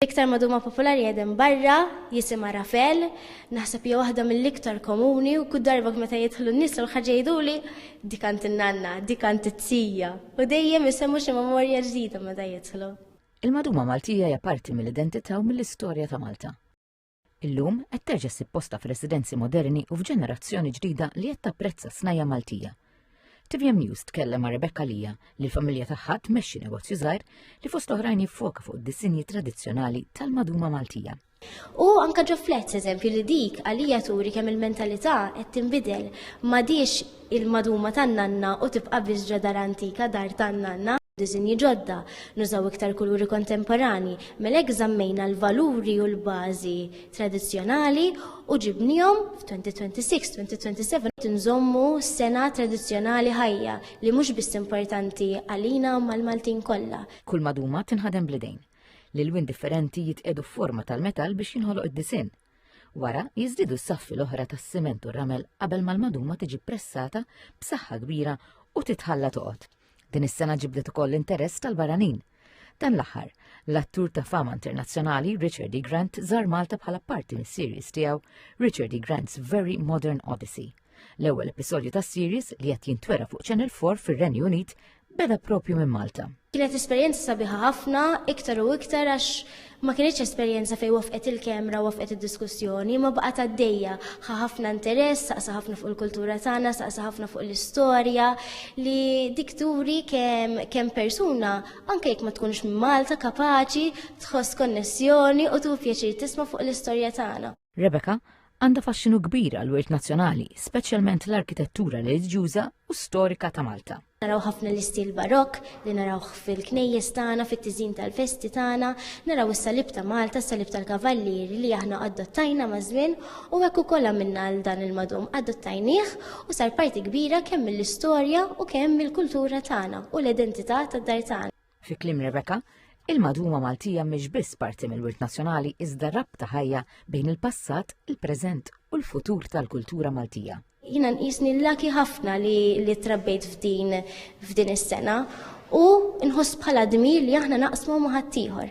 Iktar maduma popolari għedem barra, jisima Rafel, naħseb hija waħda mill-iktar komuni u kull darba meta jidħlu n-nies l-ħaġa jgħiduli dikant in-nanna, dikant it-tija. U dejjem isemmu xi memorja ġdida meta jidħlu. Il-maduma Maltija hija parti mill-identità u mill-istorja ta' Malta. Illum qed terġa' ssib posta f'residenzi moderni u f'ġenerazzjoni ġdida li qed tapprezza snajja Maltija. TVM News tkellem ma' Rebecca Lija li l-familja tagħha tmexxi negozju żgħir li fost oħrajn jiffoka fuq id-disinji tradizzjonali tal-maduma Maltija. U anka ġo flets eżempju li dik għalija turi kemm il-mentalità qed tinbidel m'għadix il-maduma tan-nanna u tibqa' biss ġo dar antika dar tan-nanna. Disinji ġodda, nużaw iktar kuluri kontemporani, melek żammejna l-valuri u l-bażi tradizzjonali u ġibnihom f'2026-2027 tinżommu sena tradizzjonali ħajja li mhux biss importanti għalina u mal-Maltin kollha. Kull maduma tinħadem bl-idejn li l-wien differenti jitqedu f'forma tal-metall biex jinħoloq id-disin. Wara jiżdiedu s-saffi l-oħra tas-siment u r-ramel qabel mal-maduma tiġi pressata b'saħħa kbira u titħalla toqgħod. Din is-sena ġibdet ukoll interess tal-barranin. Dan l-aħħar, l-attur ta' fama internazzjonali Richard E. Grant żar Malta bħala parti mis-series tiegħu Richard E. Grant's Very Modern Odyssey. L-ewwel episodju tas-series li qed jintwera fuq Channel 4 fir-Renju Unit beda propju minn Malta. Kienet esperjenza sabiħa ħafna, iktar u iktar għax ma kienx esperjenza fejn wafqet il-kamra u wafqet id-diskussjoni, ma baqgħet għaddejja ħafna interess, saqsa ħafna fuq il-kultura tagħna, saqsa ħafna fuq l-istorja li dik turi kemm persuna anke jekk ma tkunx minn Malta kapaċi tħoss konnessjoni u tu pjaċir tisma' fuq l-istorja tagħna. Rebecca għandha faxxinu kbir għall-wirt nazzjonali, speċjalment l-arkitettura reliġjuża u storika ta' Malta. Naraw ħafna l-istil barokk li naraw fil-knejjes tagħna, fit-tiżin tal-festi tagħna, naraw is-salib ta' Malta, is-salib tal-kavallieri li aħna adottajna ma' żmien u hekk ukoll għamilna għal dan il-madum adottajnieh u sar parti kbira kemm mill-istorja u kemm mill-kultura tagħna u l-identità tad-dar tagħna. Fi kliem Rebecca, il-maduma Maltija mhix biss parti mill-wirt nazzjonali iżda rabta ħajja bejn il-passat, il-preżent u l-futur tal-kultura Maltija. Jina nqisni l-laki ħafna li trabbejt f'din is-sena u nħoss bħala dmir li aħna naqsmu ma' ħaddieħor.